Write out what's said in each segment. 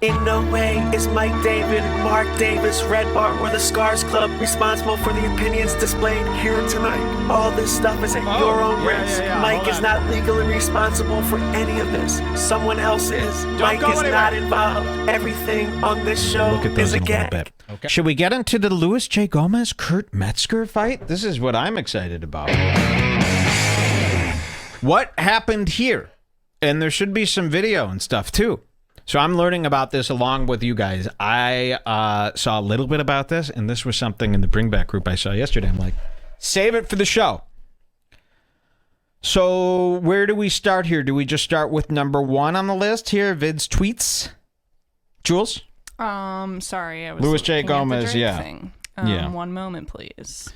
In no way is Mike David, Mark Davis, Red Bar, or the Scars Club responsible for the opinions displayed here tonight. All this stuff is at your own risk. Mike is not legally responsible for any of this. Someone else is. Mike is not involved. Everything on this show is a gag. Okay. Should we get into the Luis J. Gomez, Kurt Metzger fight? This is what I'm excited about. What happened here? And there should be some video and stuff too. So I'm learning about this along with you guys. I saw a little bit about this, and this was something in the Bring Back group I saw yesterday. I'm like, save it for the show. So where do we start here? Do we just start with number 1 on the list here? Vid's tweets? Jules? Sorry, I was Luis J. looking at the Gomez, Drake yeah. thing. Yeah. 1 moment, please.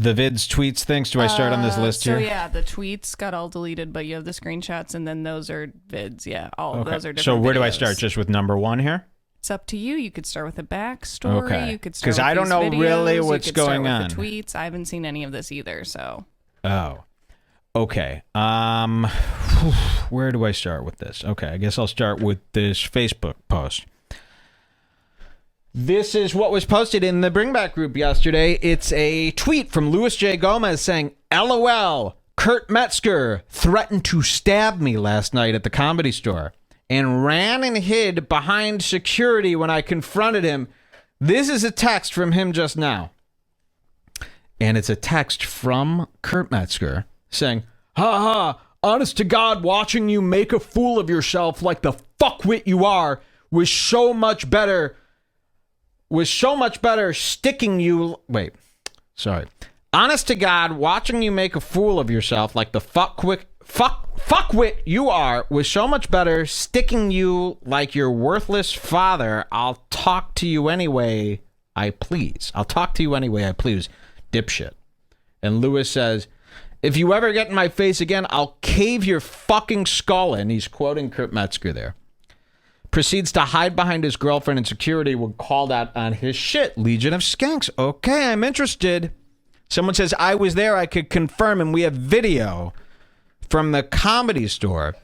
The Vid's tweets things. Do I start on this list here? So yeah, the tweets got all deleted, but you have the screenshots, and then those are vids. Yeah, all those are different. So where do I videos. start? Just with number 1 here? It's up to you. You could start with a backstory. Okay. You could start with I don't these know videos. really what's you could start going with on. The tweets. I haven't seen any of this either. So. Oh. Okay. Where do I start with this? Okay, I guess I'll start with this Facebook post. This is what was posted in the Bring Back group yesterday. It's a tweet from Luis J. Gomez saying, LOL, Kurt Metzger threatened to stab me last night at the Comedy Store and ran and hid behind security when I confronted him. This is a text from him just now. And it's a text from Kurt Metzger saying, ha ha, honest to God, watching you make a fool of yourself like the fuckwit you are was so much better sticking you... Wait, sorry. Honest to God, watching you make a fool of yourself like the fuckwit you are was so much better sticking you like your worthless father. I'll talk to you anyway I please. Dipshit. And Lewis says, if you ever get in my face again, I'll cave your fucking skull in. He's quoting Kurt Metzger there. Proceeds to hide behind his girlfriend and security when called out on his shit. Legion of Skanks. Okay, I'm interested. Someone says, I was there. I could confirm. And we have video from the Comedy Store.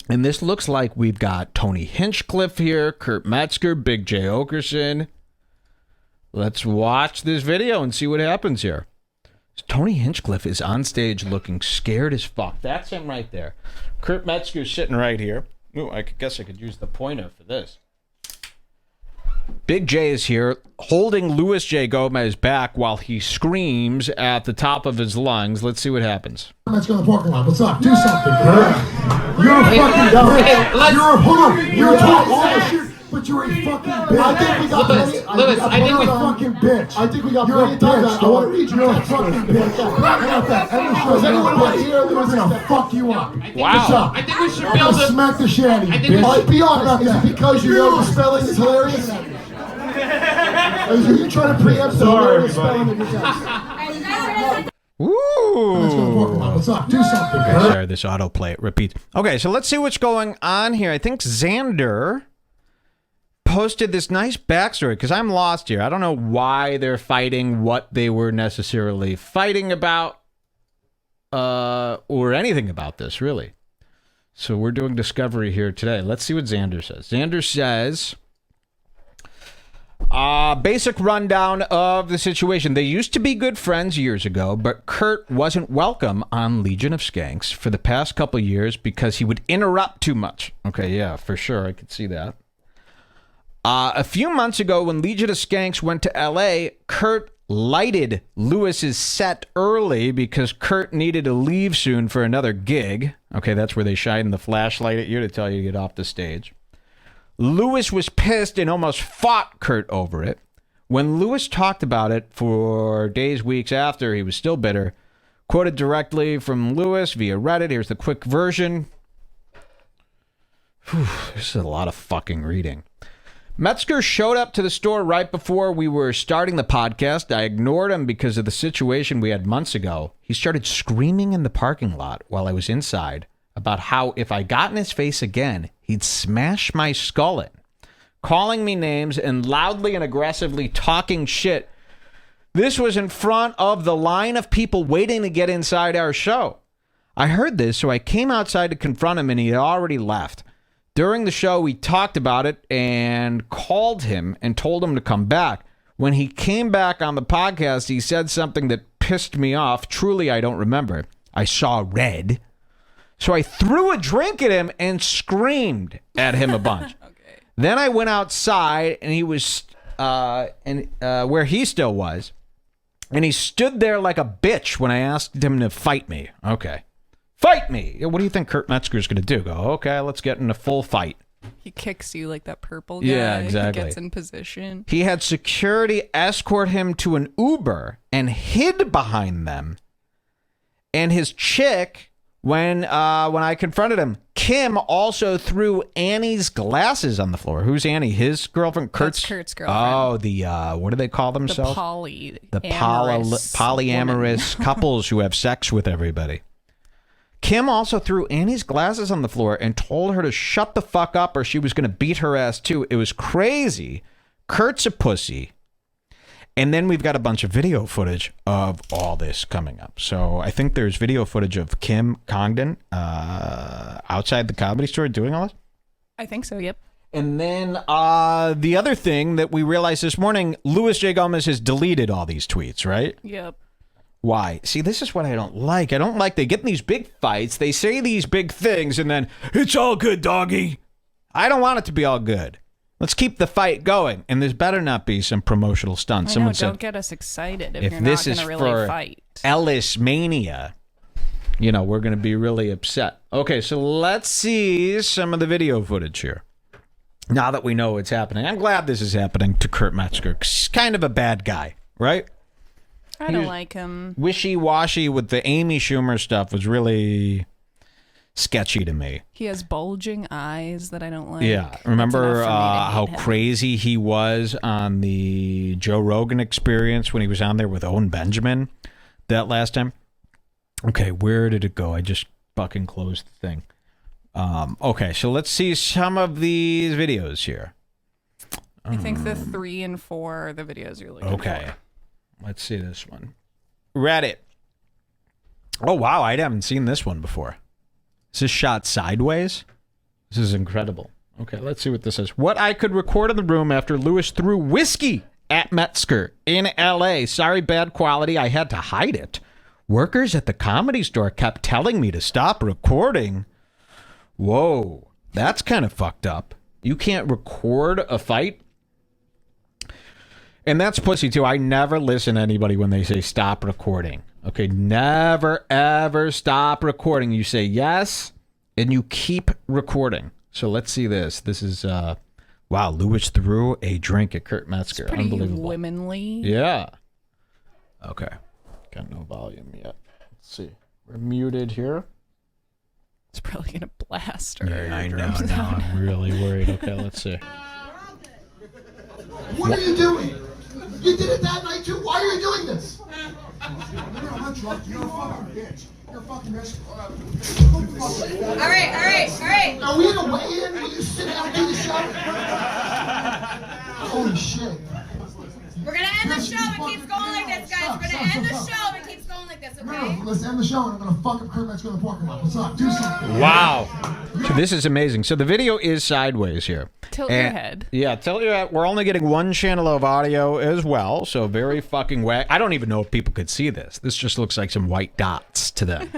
And this looks like we've got Tony Hinchcliffe here, Kurt Metzger, Big J. Okerson. Let's watch this video and see what happens here. Tony Hinchcliffe is on stage looking scared as fuck. That's him right there. Kurt Metzger's sitting right here. Ooh, I guess I could use the pointer for this. Big J is here holding Luis J. Gomez back while he screams at the top of his lungs. Let's see what happens. Let's go to the parking lot. What's up? Do something, Kurt. You're a fucking bitch. You're a punk. You're talking all this shit, but you're a fucking bitch. I think we got Lewis, I think we fucking bitch. I think we got plenty of time. I want to read you. You're a fucking bitch. Does anyone want to hear Lewis gonna fuck you up? Wow. I think we should build a smack the shit out of you, bitch. Be honest. Is it because you know the spelling is hilarious? Are you trying to preempt the hilarious spelling of your text? Ooh. Let's go to the parking lot. What's up? Do something, Okay, Kurt. sorry, this autoplay repeats. Okay, so let's see what's going on here. I think Xander posted this nice backstory because I'm lost here. I don't know why they're fighting, what they were necessarily fighting about, or anything about this, really. So we're doing discovery here today. Let's see what Xander says. Xander says, basic rundown of the situation. They used to be good friends years ago, but Kurt wasn't welcome on Legion of Skanks for the past couple years because he would interrupt too much. Okay, yeah, for sure. I could see that. A few months ago, when Legion of Skanks went to L.A., Kurt lighted Lewis's set early because Kurt needed to leave soon for another gig. Okay, that's where they shine the flashlight at you to tell you to get off the stage. Lewis was pissed and almost fought Kurt over it. When Lewis talked about it for days, weeks after, he was still bitter. Quoted directly from Lewis via Reddit. Here's the quick version. Whew, this is a lot of fucking reading. Metzger showed up to the store right before we were starting the podcast. I ignored him because of the situation we had months ago. He started screaming in the parking lot while I was inside about how if I got in his face again, he'd smash my skull in, calling me names and loudly and aggressively talking shit. This was in front of the line of people waiting to get inside our show. I heard this, so I came outside to confront him, and he had already left. During the show, we talked about it and called him and told him to come back. When he came back on the podcast, he said something that pissed me off. Truly, I don't remember. I saw red. So I threw a drink at him and screamed at him a bunch. Okay. Then I went outside, and he was where he still was, and he stood there like a bitch when I asked him to fight me. Okay. Fight me! What do you think Kurt Metzger's going to do? Go, okay, let's get in a full fight. He kicks you like that purple guy. Yeah, exactly. He gets in position. He had security escort him to an Uber and hid behind them. And his chick, when I confronted him, Kim also threw Annie's glasses on the floor. Who's Annie? His girlfriend? That's Kurt's girlfriend. Oh, the, what do they call themselves? The polyamorous couples who have sex with everybody. Kim also threw Annie's glasses on the floor and told her to shut the fuck up or she was going to beat her ass too. It was crazy. Kurt's a pussy. And then we've got a bunch of video footage of all this coming up. So I think there's video footage of Kim Congdon outside the Comedy Store doing all this. I think so, yep. And then the other thing that we realized this morning, Louis J. Gomez has deleted all these tweets, right? Yep. Why? See, this is what I don't like. I don't like they get in these big fights, they say these big things, and then, it's all good, doggy. I don't want it to be all good. Let's keep the fight going. And there's better not be some promotional stunts. I Someone know, said, don't get us excited if you're this not is going to really for fight. Ellis Mania, we're going to be really upset. Okay, so let's see some of the video footage here. Now that we know what's happening. I'm glad this is happening to Kurt Metzger. He's kind of a bad guy, right? I don't like him. Wishy-washy with the Amy Schumer stuff was really sketchy to me. He has bulging eyes that I don't like. Yeah. Remember That's enough for me to how hate him. crazy he was on the Joe Rogan Experience when he was on there with Owen Benjamin that last time? Okay, where did it go? I just fucking closed the thing. Okay, so let's see some of these videos here. I think the 3 and 4 are the videos you're looking for. Okay. Let's see this one. Reddit. Oh, wow. I haven't seen this one before. Is this shot sideways? This is incredible. Okay, let's see what this is. What I could record in the room after Lewis threw whiskey at Metzger in L.A. Sorry, bad quality. I had to hide it. Workers at the Comedy Store kept telling me to stop recording. Whoa. That's kind of fucked up. You can't record a fight? And that's pussy, too. I never listen to anybody when they say stop recording. Okay, never, ever stop recording. You say yes, and you keep recording. So let's see this. This is, wow, Lewis threw a drink at Kurt Metzger. It's pretty Unbelievable. womanly. Yeah. Okay. Got no volume yet. Let's see. We're muted here. It's probably going to blast her. Yeah, I know. Now I'm really worried. Okay, let's see. What are you doing? You did it that night too. Why are you doing this? I'm not drunk. You're a fucking bitch. You're a fucking bitch. All right. Are we in a weigh-in? Will you sit down and do the show? Holy shit. We're gonna end the show. It keeps going like this, guys. We're gonna end the show. It keeps going like this, okay? No, let's end the show and I'm gonna fuck up Kurt Metzger in the parking lot. What's up? Do something. Wow. So this is amazing. So the video is sideways here. Tilt your head. Yeah, tilt your head. We're only getting one channel of audio as well, so very fucking whack. I don't even know if people could see this. This just looks like some white dots to them.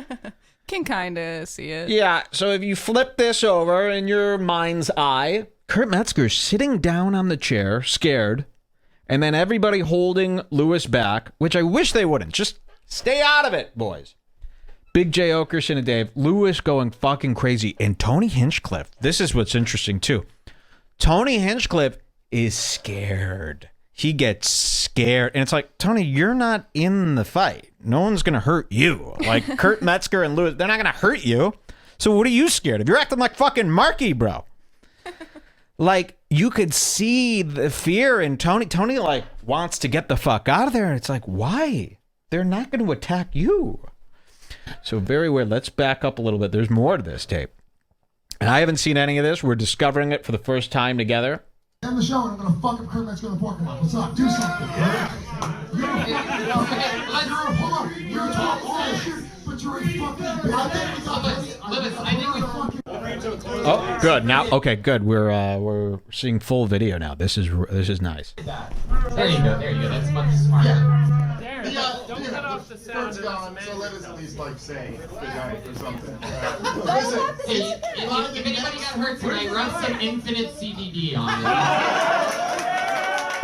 Can kind of see it. Yeah, so if you flip this over in your mind's eye, Kurt Metzger's sitting down on the chair, scared, and then everybody holding Lewis back, which I wish they wouldn't. Just stay out of it, boys. Big J. Okerson and Dave. Lewis going fucking crazy. And Tony Hinchcliffe. This is what's interesting, too. Tony Hinchcliffe is scared. He gets scared. And it's like, Tony, you're not in the fight. No one's going to hurt you. Like, Kurt Metzger and Lewis, they're not going to hurt you. So what are you scared of? You're acting like fucking Marky, bro. Like, you could see the fear in Tony. Tony, like, wants to get the fuck out of there. And it's like, why? They're not going to attack you. So very weird. Let's back up a little bit. There's more to this tape. And I haven't seen any of this. We're discovering it for the first time together. End the show and I'm gonna fuck up Kurt Metzger in the parking lot. What's up? Do something. You're a talk all this shit, but you're a fucking bitch. I think we got Oh, good. Now, okay, good. We're seeing full video now. This is nice. There you go. That's much smarter. Don't cut off the sound. Gone, so let us at least like say goodnight or something. Hey, if anybody got hurt tonight, run some Infinite CDD on it.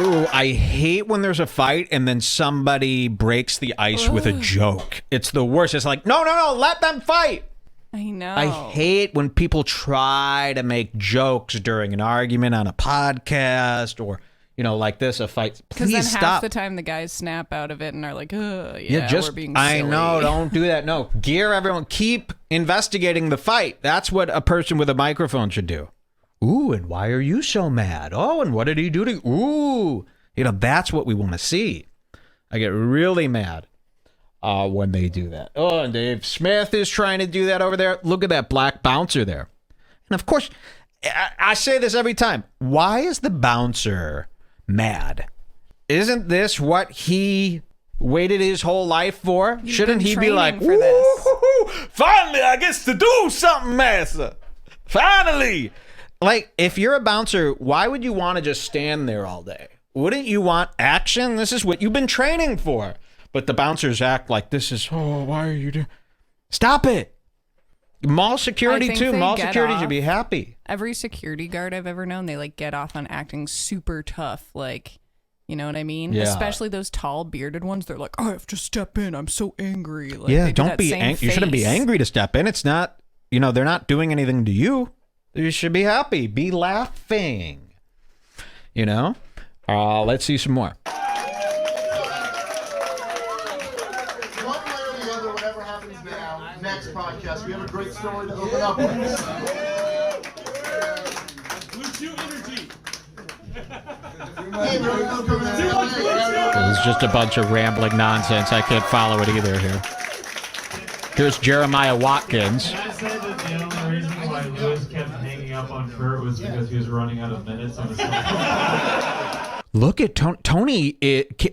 Ooh, I hate when there's a fight and then somebody breaks the ice with a joke. It's the worst. It's like, no, let them fight. I know. I hate when people try to make jokes during an argument on a podcast or, like this, a fight. Because Please then stop. half the time the guys snap out of it and are like, we're being silly. I know, don't do that. No, gear everyone. Keep investigating the fight. That's what a person with a microphone should do. Ooh, and why are you so mad? Oh, and what did he do to you? Ooh. That's what we want to see. I get really mad when they do that. Oh, and Dave Smith is trying to do that over there. Look at that black bouncer there. And of course, I say this every time. Why is the bouncer mad? Isn't this what he waited his whole life for? Shouldn't he be like, for this. Finally, I get to do something, master. Finally. Like, if you're a bouncer, why would you want to just stand there all day? Wouldn't you want action? This is what you've been training for. But the bouncers act like this is, why are you doing? Stop it. Mall security, too. Mall security should be happy. Every security guard I've ever known, they get off on acting super tough. You know what I mean? Yeah. Especially those tall bearded ones. They're like, I have to step in. I'm so angry. Don't be angry. You shouldn't be angry to step in. It's not, they're not doing anything to you. You should be happy. Be laughing. Let's see some more. One way or the other, whatever happens now, next podcast, we have a great story to open up with. This is just a bunch of rambling nonsense. I can't follow it either here. Here's Jeremiah Watkins. Can I say that the only reason why Lewis kept hanging up on Kurt was because he was running out of minutes on his phone? Look at Tony.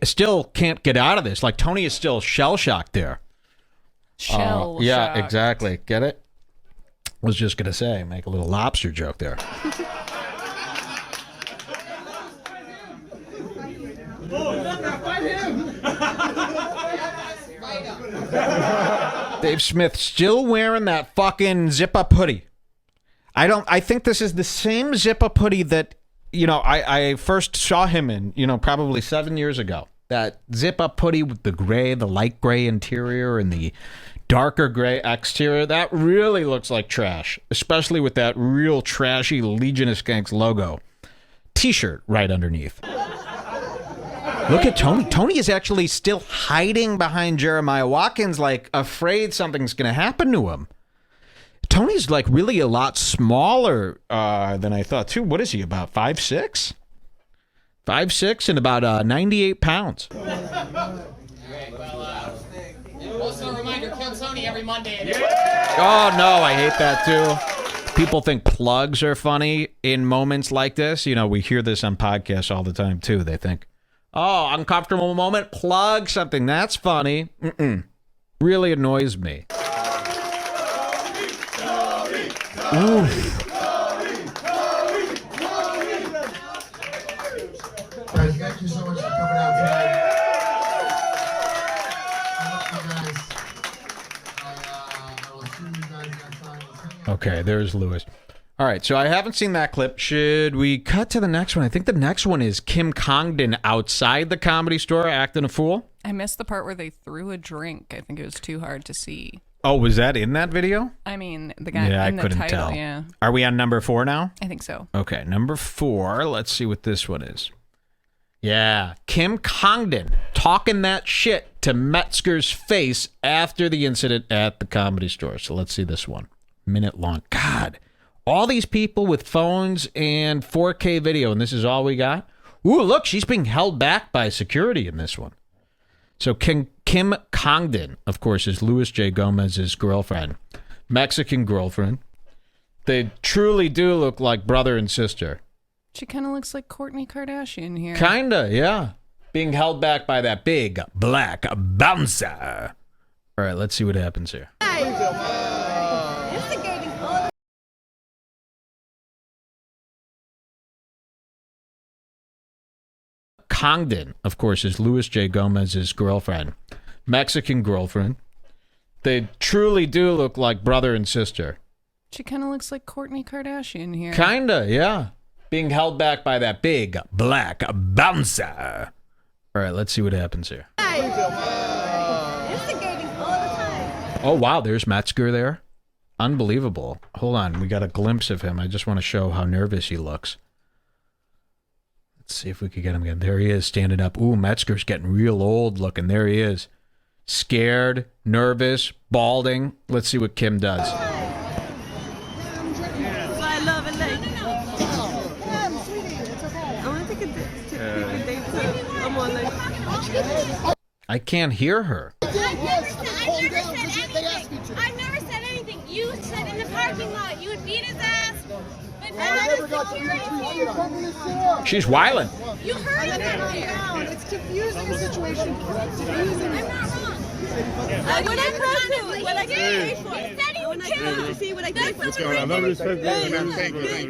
Still can't get out of this. Like, Tony is still shell-shocked there. Shell Yeah, shocked. exactly. Get it? Was just going to say, make a little lobster joke there. Dave Smith still wearing that fucking zip-up hoodie. I think this is the same zip-up hoodie that, I first saw him in, probably 7 years ago. That zip-up hoodie with the light gray interior and the darker gray exterior. That really looks like trash, especially with that real trashy Legion of Skanks logo t-shirt right underneath. Look at Tony. Tony is actually still hiding behind Jeremiah Watkins, like afraid something's going to happen to him. Tony's really a lot smaller than I thought, too. What is he, about 5'6"? 5'6" and about 98 pounds. Also a reminder, kill Tony every Monday. Oh, no, I hate that, too. People think plugs are funny in moments like this. We hear this on podcasts all the time, too. They think, oh, uncomfortable moment, plug something. That's funny. Really annoys me. Oof. Guys, thank you so much for coming out tonight. I love you guys. I will see you guys next time. Okay, there's Lewis. All right, so I haven't seen that clip. Should we cut to the next one? I think the next one is Kim Congdon outside the Comedy Store acting a fool. I missed the part where they threw a drink. I think it was too hard to see. Oh, was that in that video? I mean, the guy Yeah, I in the couldn't title, tell. yeah. Are we on number 4 now? I think so. Okay, number 4. Let's see what this one is. Yeah, Kim Congdon talking that shit to Metzger's face after the incident at the Comedy Store. So let's see this one. Minute long. God, all these people with phones and 4K video, and this is all we got? Ooh, look, she's being held back by security in this one. So Kim Congdon, of course, is Luis J. Gomez's girlfriend. Mexican girlfriend. They truly do look like brother and sister. She kind of looks like Kourtney Kardashian here. Kinda, yeah. Being held back by that big black bouncer. All right, let's see what happens here. Congdon, of course, is Luis J. Gomez's girlfriend. Mexican girlfriend. They truly do look like brother and sister. She kind of looks like Kourtney Kardashian here. Kinda, yeah. Being held back by that big black bouncer. All right, let's see what happens here. Oh, wow, there's Metzger there. Unbelievable. Hold on, we got a glimpse of him. I just want to show how nervous he looks. Let's see if we can get him again. There he is, standing up. Ooh, Metzger's getting real old looking. There he is. Scared, nervous, balding. Let's see what Kim does. I can't hear her. I've never said anything. You said in the parking lot you would beat his ass, but now She's wildin'. you heard it down. It's confusing the situation. It's confusing. I'm not wrong. I would have pressed it when I get paid for it. He said he would kill us. See what I did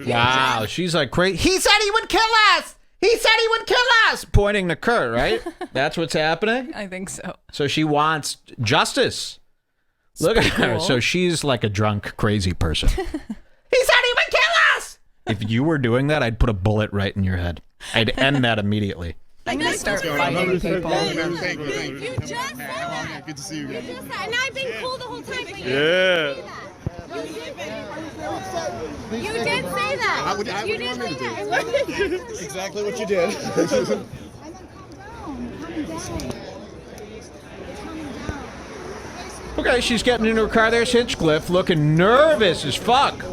for Wow, she's like crazy. He said he would kill us! He said he would kill us! Pointing to Kurt, right? That's what's happening? I think so. So she wants justice. Look at her. So she's like a drunk, crazy person. He said he would kill us! If you were doing that, I'd put a bullet right in your head. I'd end that immediately. I'm going to start fighting people. You just said that. Good to see you. You just said, and I've been cool the whole time, but you didn't say that. You did say that. You did say that. Exactly what you did. Okay, she's getting into her car. There's Hinchcliffe looking nervous as fuck.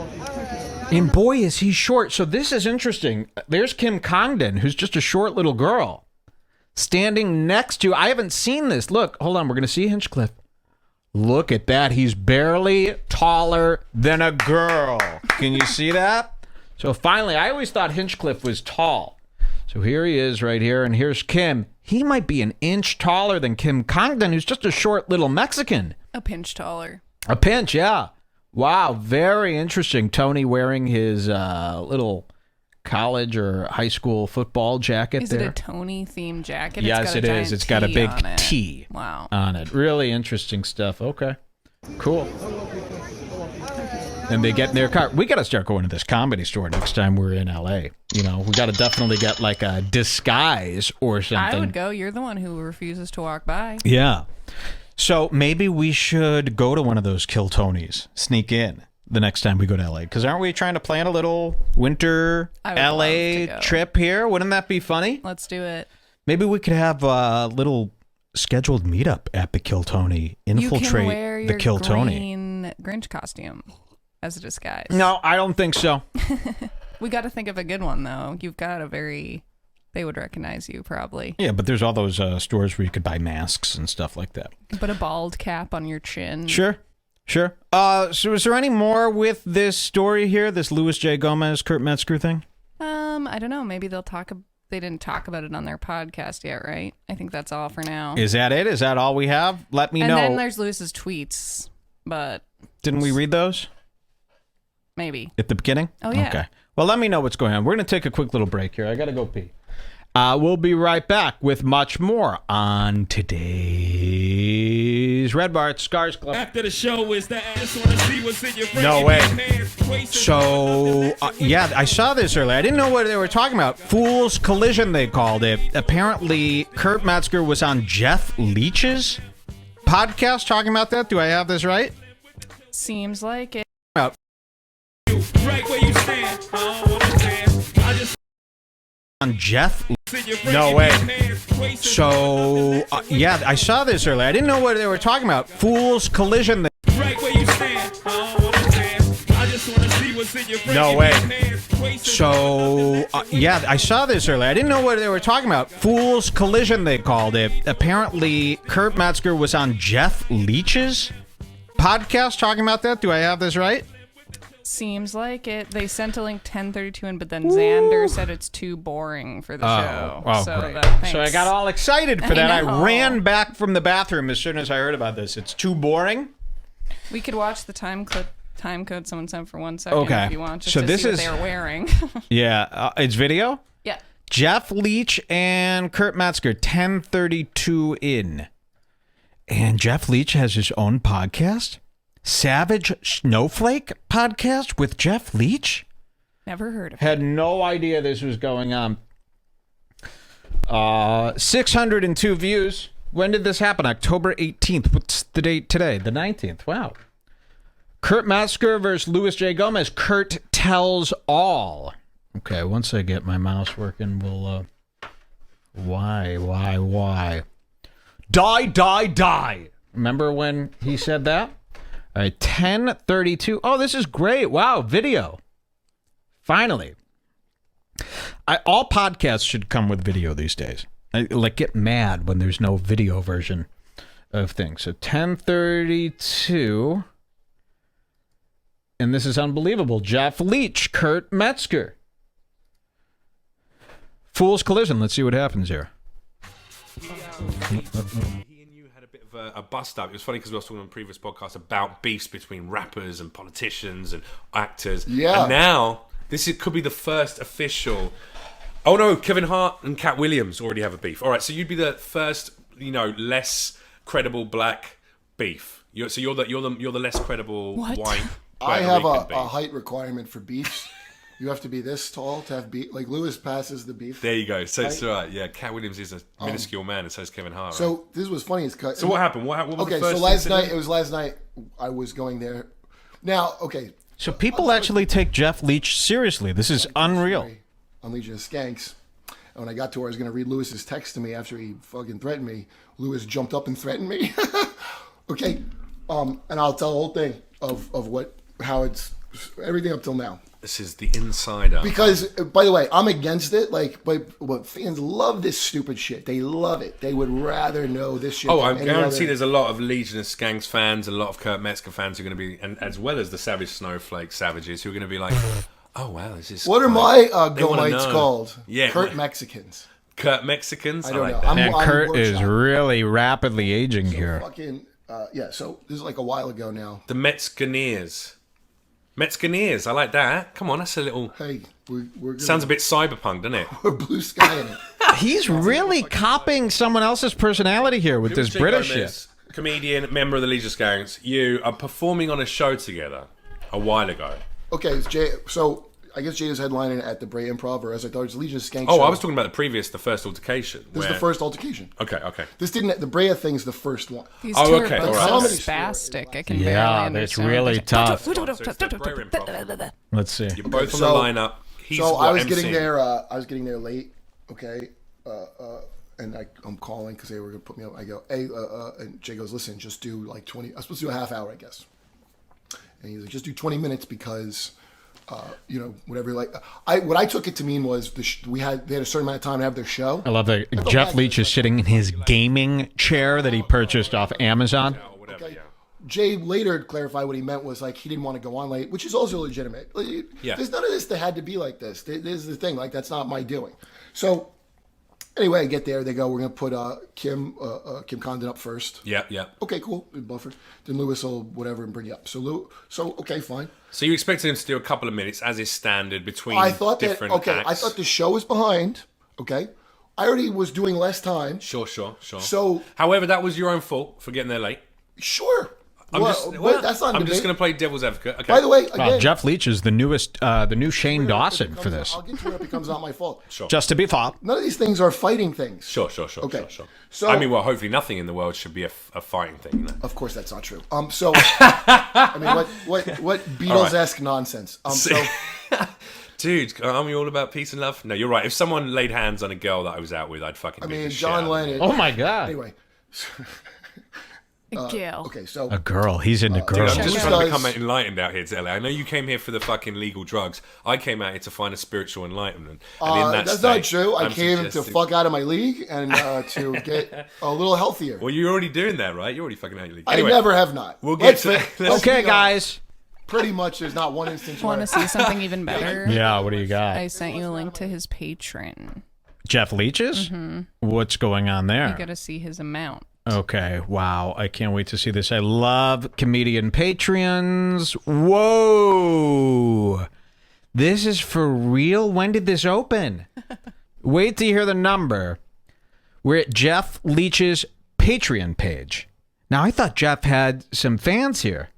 And boy, is he short. So this is interesting. There's Kim Congdon, who's just a short little girl, standing next to... I haven't seen this. Look, hold on. We're going to see Hinchcliffe. Look at that. He's barely taller than a girl. Can you see that? So finally, I always thought Hinchcliffe was tall. So here he is right here, and here's Kim. He might be an inch taller than Kim Congdon, who's just a short little Mexican. A pinch taller. A pinch, yeah. Wow, very interesting. Tony wearing his little college or high school football jacket Is there. it a Tony-themed jacket? Yes, it is. It's got a big T Wow. on it. Really interesting stuff. Okay, cool. And they get in their car. We got to start going to this Comedy Store next time we're in LA. You know, we got to definitely get like a disguise or something. I would go. You're the one who refuses to walk by. Yeah. So maybe we should go to one of those Kill Tonys, sneak in the next time we go to LA. Because aren't we trying to plan a little winter LA trip here? Wouldn't that be funny? Let's do it. Maybe we could have a little scheduled meetup at the Kill Tony. Infiltrate you can wear your the Kill Tony. green Grinch costume as a disguise. No, I don't think so. We got to think of a good one, though. You've got a very... They would recognize you, probably. Yeah, but there's all those stores where you could buy masks and stuff like that. You can put a bald cap on your chin. Sure. So is there any more with this story here, this Luis J. Gomez, Kurt Metzger thing? I don't know. Maybe they'll talk... They didn't talk about it on their podcast yet, right? I think that's all for now. Is that it? Is that all we have? Let me know. And then there's Lewis's tweets, but... Didn't we read those? Maybe. At the beginning? Oh, yeah. Okay. Well, let me know what's going on. We're going to take a quick little break here. I got to go pee. We'll be right back with much more on today's Red Bar at Scars Club. After the show is that I just want to see what's in your No way. So, yeah, I saw this earlier. I didn't know what they were talking about. Fool's Collision, they called it. Apparently, Kurt Metzger was on Jeff Leach's podcast talking about that. Do I have this right? Seems like it. Right where you stand. I don't want to stand. I just on Jeff. No way. So, yeah, I saw this earlier. I didn't know what they were talking about. Fool's Collision. Right where you stand. I don't want to stand. I just want to see what's in your No way. So, yeah, I saw this earlier. I didn't know what they were talking about. Fool's Collision, they called it. Apparently, Kurt Metzger was on Jeff Leach's podcast talking about that. Do I have this right? Seems like it. They sent a link 10:32 in, but then Xander said it's too boring for the show. So, great. thanks. So I got all excited for that. I know. ran back from the bathroom as soon as I heard about this. It's too boring. We could watch the time code someone sent for 1 second if you want, just so to this see is what they're wearing. Yeah, it's video? Yeah. Jeff Leach and Kurt Metzger, 10:32 in. And Jeff Leach has his own podcast? Savage Snowflake podcast with Jeff Leach? Never heard of it. Had no idea this was going on. 602 views. When did this happen? October 18th. What's the date today? The 19th. Wow. Kurt Metzger versus Luis J. Gomez. Kurt tells all. Okay, once I get my mouse working, we'll... Why? Die. Remember when he said that? All right, 10:32. Oh, this is great. Wow, video. Finally. All podcasts should come with video these days. I get mad when there's no video version of things. So 10:32. And this is unbelievable. Jeff Leach, Kurt Metzger. Fool's Collision. Let's see what happens here. He and you had a bit of a bust up. It was funny because we were talking on a previous podcast about beefs between rappers and politicians and actors. Yeah. And now, could be the first official... Oh no, Kevin Hart and Cat Williams already have a beef. All right, so you'd be the first, less credible black beef. You're the less credible white. I have Puerto a Rican height requirement for beefs. You have to be this tall to have beef. Like Lewis passes the beef. There you go. So it's all right. Yeah, Cat Williams is a minuscule man, and so is Kevin Hart. So right? this was funny. So what happened? What was okay, the first so last incident? night, it was last night I was going there. Now, okay. So people actually take Jeff Leach seriously. This is unreal. On Legion of Skanks. And when I got to where I was going to read Lewis's text to me after he fucking threatened me, Lewis jumped up and threatened me. Okay. And I'll tell the whole thing of how it's everything up till now. This is the insider. Because, by the way, I'm against it. But fans love this stupid shit. They love it. They would rather know this shit. Oh, I guarantee there's a lot of Legion of Skanks fans, a lot of Kurt Metzger fans who are going to be, and as well as the Savage Snowflake savages who are going to be like, oh wow, this is. What are my Gomites called? Yeah, Kurt Mexicans. Kurt Mexicans. I don't know. That. And Kurt is really rapidly aging here. Fucking so this is like a while ago now. The Metzgerneers. Metzgerneers, I like that. Come on, that's a little. Hey, we're sounds a bit cyberpunk, doesn't it? We're blue sky in it. He's really copying someone else's personality here with this British shit. Comedian, member of the Legion of Skanks. You are performing on a show together a while ago. Okay, it's Jay. So I guess Jay is headlining at the Bray Improv, or as I thought, it was Legion of Skanks. Oh, show. I was talking about the first altercation. This is the first altercation. Okay. This didn't. The Bray thing's the first one. These two are okay, both all right. so spastic. I can Yeah, barely that's understand. really tough. Let's see. You're both on the lineup. I was getting there. I was getting there late. Okay, and I'm calling because they were gonna put me up. I go, hey, and Jay goes, listen, just do like 20. I was supposed to do a half hour, I guess. And he's like, just do 20 minutes because. Whatever. What I took it to mean was they had a certain amount of time to have their show. I love that Jeff Leach is sitting in his gaming chair that he purchased off Amazon. Okay. Jay later clarified what he meant was like he didn't want to go on late, which is also legitimate. There's none of this that had to be like this. This is the thing. Like that's not my doing. So anyway, I get there. They go, we're gonna put Kim Congdon up first. Yeah. Okay, cool. Buffer. Then Lewis will whatever and bring you up. So okay, fine. So you expected him to do a couple of minutes as is standard between different acts? I thought the show was behind. Okay. I already was doing less time. Sure. So, however, that was your own fault for getting there late. Sure. That's not. I'm just going to play devil's advocate. Okay. By the way, again, Jeff Leach is the new Shane Dawson for this. I'll get to where it becomes not my fault. Sure. Just to be fair. None of these things are fighting things. Sure. Okay. Sure. So, I mean, well, hopefully nothing in the world should be a fighting thing. You know? Of course, that's not true. So, I mean, what Beatles-esque nonsense. Dude, aren't we all about peace and love? No, you're right. If someone laid hands on a girl that I was out with, I'd fucking. John Lennon. Oh my god. Anyway. Okay, so a girl. He's into girls. I'm just trying to become enlightened out here to LA. I know you came here for the fucking legal drugs. I came out here to find a spiritual enlightenment. And in that that's state, not true. I came to suggesting- fuck out of my league and to get a little healthier. Well, you're already doing that, right? You're already fucking out of your league. Anyway, I never have not. We'll get to let's Okay, be guys. Pretty much, there's not one instance. Want to see something even better? Yeah, what do you got? I sent you a link to his Patreon. Jeff Leach's? Mm-hmm. What's going on there? You got to see his amount. Okay, wow. I can't wait to see this. I love comedian Patreons. Whoa. This is for real? When did this open? Wait to hear the number. We're at Jeff Leach's Patreon page. Now, I thought Jeff had some fans here.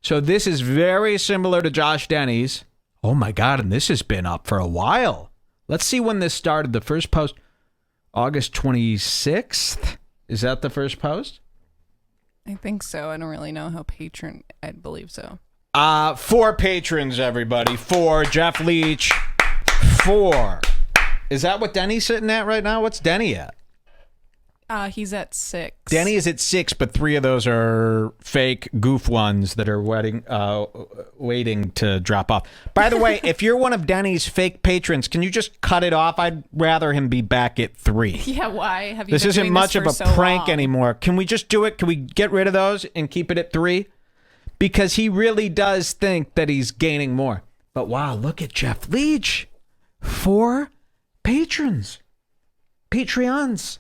So this is very similar to Josh Denny's. Oh, my God, and this has been up for a while. Let's see when this started. The first post, August 26th. Is that the first post? I think so. I don't really know how patron. I believe so. 4 patrons, everybody. 4. Jeff Leach. 4. Is that what Denny's sitting at right now? What's Denny at? He's at 6. Denny is at 6, but 3 of those are fake goof ones that are waiting to drop off. By the way, if you're one of Denny's fake patrons, can you just cut it off? I'd rather him be back at 3. Yeah, why? Have you This been isn't doing much this of a for so prank long? anymore. Can we just do it? Can we get rid of those and keep it at 3? Because he really does think that he's gaining more. But wow, look at Jeff Leach. 4 patrons. Patreons.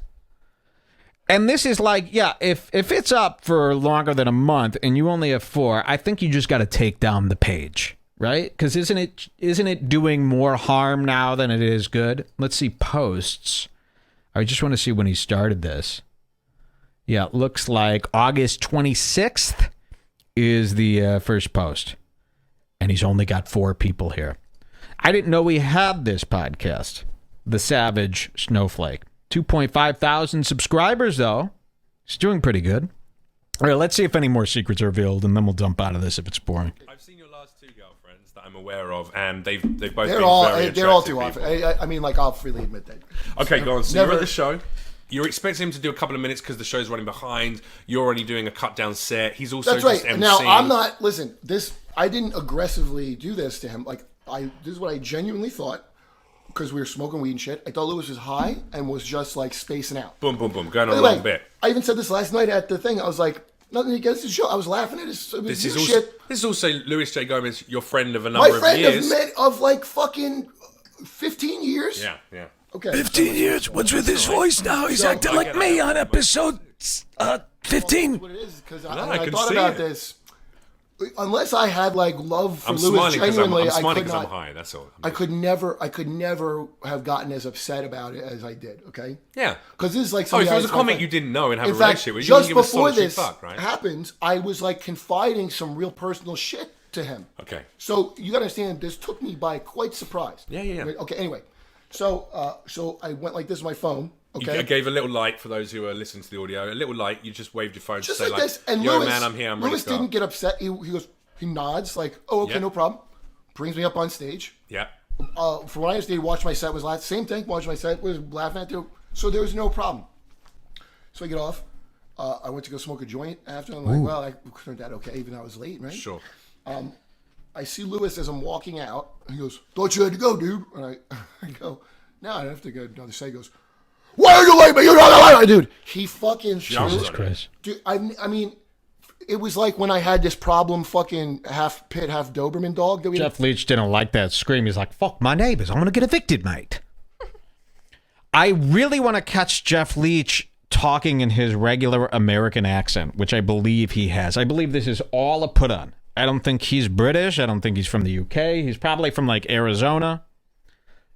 And this is like, yeah, if it's up for longer than a month and you only have 4, I think you just got to take down the page, right? Because isn't it doing more harm now than it is good? Let's see posts. I just want to see when he started this. Yeah, it looks like August 26th is the first post. And he's only got 4 people here. I didn't know we had this podcast, The Savage Snowflake. 2.5 thousand subscribers, though. It's doing pretty good. All right, let's see if any more secrets are revealed, and then we'll dump out of this if it's boring. I've seen your last 2 girlfriends that I'm aware of, and they've both been very They're all too attractive often. I mean, like, I'll freely admit that. Okay, go on. So Never- you're at the show. You're expecting him to do a couple of minutes because the show's running behind. You're already doing a cut down set. He's also That's right. just emceeing. Now, I'm not. Listen, I didn't aggressively do this to him. Like, this is what I genuinely thought. Because we were smoking weed and shit. I thought Lewis was high and was just like spacing out. Boom, boom, boom. Going on a Anyway, long bit. I even said this last night at the thing. I was like, nothing against the show. I was laughing at his This is shit. also Louis J. Gomez, your friend of a number My of friend years. of like fucking 15 years. Yeah, yeah. Okay. 15 years. What's with his voice now? He's acting like me on episode 15. That's what it is. Because I I can thought see about it. this. Unless I had like love for I'm Lewis smiling because genuinely, I'm smiling I could 'cause I'm not. high. That's all. I could never have gotten as upset about it as I did. Okay. Yeah. Because this is like Oh, something if it was a I- comment you didn't know and have In a fact, relationship with, you just wouldn't give a before solitary this fuck, right? happened, I was like confiding some real personal shit to him. Okay. So you gotta understand, this took me by quite surprise. Yeah, yeah, yeah. Okay. Anyway, so I went like this with my phone. Okay. You gave a little light for those who are listening to the audio. A little light. You just waved your phone Just to say like this, and "Yo, Lewis, man, I'm here. I'm ready Lewis to go." didn't get upset. He goes, he nods like, "Oh, okay, Yeah. no problem." Brings me up on stage. Yeah. From what I understand, watched my set, was laughing. Same thing. Watched my set, was laughing at it. So there was no problem. So I get off. I went to go smoke a joint after. I'm like, well, I turned out okay, even though I was late, right? Sure. I see Lewis as I'm walking out. And he goes, "Thought you had to go, dude." And I go, "No, I don't have to go." Another side goes, "Why are you late, man? You're not late, dude." He fucking Jesus Christ. Dude, I mean, it was like when I had this problem, fucking half pit, half Doberman dog. That we Jeff Leach didn't like that scream. He's like, fuck my neighbors. I'm going to get evicted, mate. I really want to catch Jeff Leach talking in his regular American accent, which I believe he has. I believe this is all a put on. I don't think he's British. I don't think he's from the UK. He's probably from like Arizona.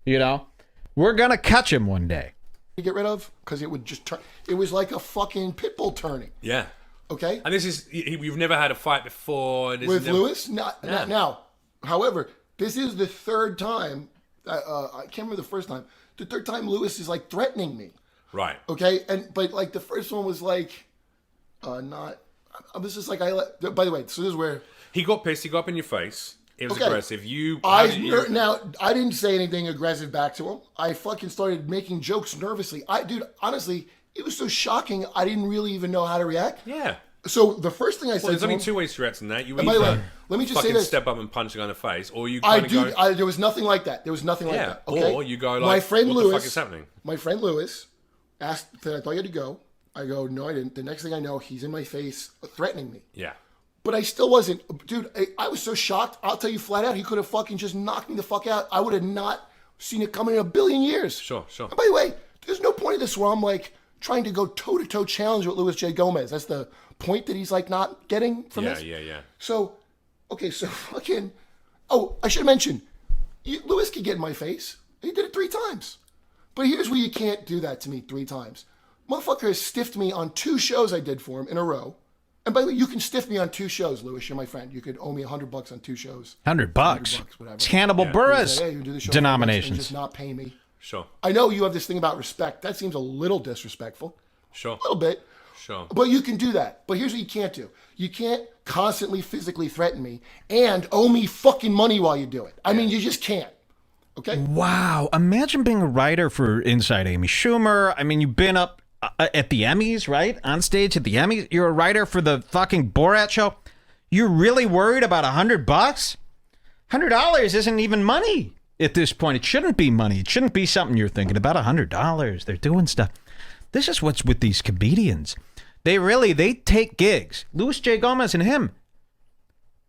You know? We're going to catch him one day. to get rid of because it would just turn. It was like a fucking pit bull turning. Yeah. Okay. And this is you've never had a fight before With Lewis? Not Yeah. now. However, this is the third time. I can't remember the first time. The third time Lewis is like threatening me. Right. Okay. But like the first one was like, not. I was just like by the way, so this is where he got pissed. He got up in your face. It was Okay. aggressive. Now I didn't say anything aggressive back to him. I fucking started making jokes nervously. Dude, honestly, it was so shocking. I didn't really even know how to react. Yeah. So the first thing I said, Well, there's to only him, two ways to react in that. You And by the way, either let me just say fucking this. step up and punch the guy in the face, or you kind of go. There was nothing like that. There was nothing like Yeah, that. Okay? or you go like, my friend what Lewis, the fuck is happening? My friend Lewis asked that I thought you had to go. I go, no, I didn't. The next thing I know, he's in my face threatening me. Yeah. But I still wasn't. Dude, I was so shocked. I'll tell you flat out, he could have fucking just knocked me the fuck out. I would have not seen it coming in a billion years. Sure, sure. And by the way, there's no point of this where I'm like trying to go toe-to-toe challenge with Louis J. Gomez. That's the point that he's like not getting from this. Yeah. So, okay, so fucking. Oh, I should mention, Lewis could get in my face. He did it 3 times. But here's where you can't do that to me 3 times. Motherfucker has stiffed me on 2 shows I did for him in a row. And by the way, you can stiff me on 2 shows, Lewis. You're my friend. You could owe me $100 on 2 shows. $100. Whatever. It's Hannibal Buress Hey, you do the show denominations. and just not pay me. Sure. I know you have this thing about respect. That seems a little disrespectful. Sure. A little bit. Sure. But you can do that. But here's what you can't do. You can't constantly physically threaten me and owe me fucking money while you do it. I mean, you just can't. Okay? Wow. Imagine being a writer for Inside Amy Schumer. I mean, you've been up at the Emmys, right? On stage at the Emmys. You're a writer for the fucking Borat show. You're really worried about $100? $100 isn't even money at this point. It shouldn't be money. It shouldn't be something you're thinking about. $100. They're doing stuff. This is what's with these comedians. They take gigs. Louis J. Gomez and him,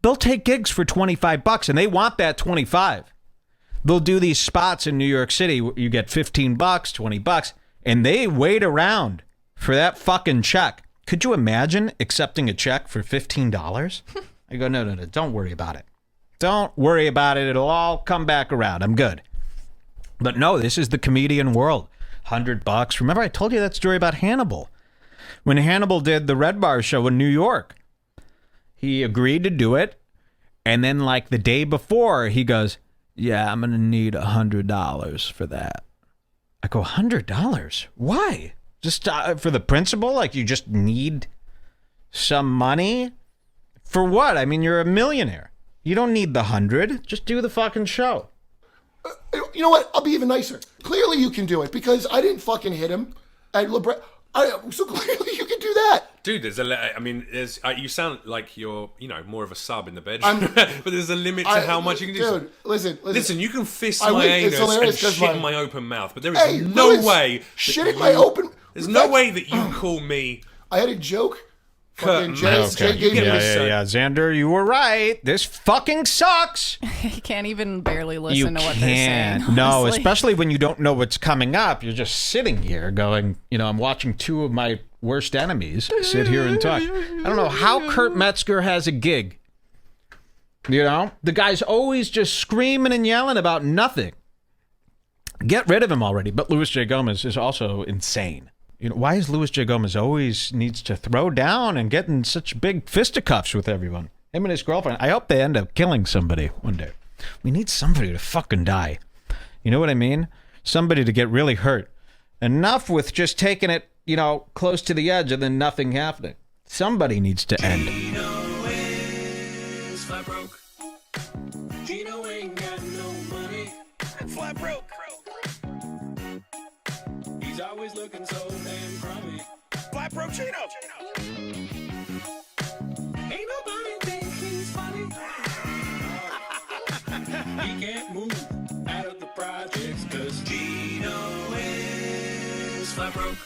they'll take gigs for $25 and they want that 25. They'll do these spots in New York City where you get $15, $20, and they wait around for that fucking check. Could you imagine accepting a check for $15? I go, no, don't worry about it. Don't worry about it. It'll all come back around. I'm good. But no, this is the comedian world. $100. Remember I told you that story about Hannibal? When Hannibal did the Red Bar show in New York, he agreed to do it. And then like the day before, he goes, yeah, I'm going to need $100 for that. I go, $100? Why? Just for the principal? Like you just need some money? For what? I mean, you're a millionaire. You don't need the 100. Just do the fucking show. You know what? I'll be even nicer. Clearly you can do it because I didn't fucking hit him at so clearly you can do that. Dude, there's you sound like you're, more of a sub in the bedroom. But there's a limit to how much you can do. Dude, listen. You can fist my anus and shit in my open mouth, but there is shit in my open. There's no way that you call me. I had a joke. Kurt, Jay gave me yeah. Xander, you were right. This fucking sucks. You can't even barely listen to what they're saying. No, honestly. especially when you don't know what's coming up. You're just sitting here going, I'm watching 2 of my worst enemies sit here and talk. I don't know how Kurt Metzger has a gig. The guy's always just screaming and yelling about nothing. Get rid of him already. But Louis J. Gomez is also insane. Why is Louis J. Gomez always needs to throw down and get in such big fisticuffs with everyone? Him and his girlfriend. I hope they end up killing somebody one day. We need somebody to fucking die. You know what I mean? Somebody to get really hurt. Enough with just taking it, close to the edge and then nothing happening. Somebody needs to end. Gino is flat broke. Gino ain't got no money. Flat broke. He's always looking so damn crummy. Flat broke Gino. Ain't nobody think he's funny. He can't move out of the projects 'cause Gino is flat broke.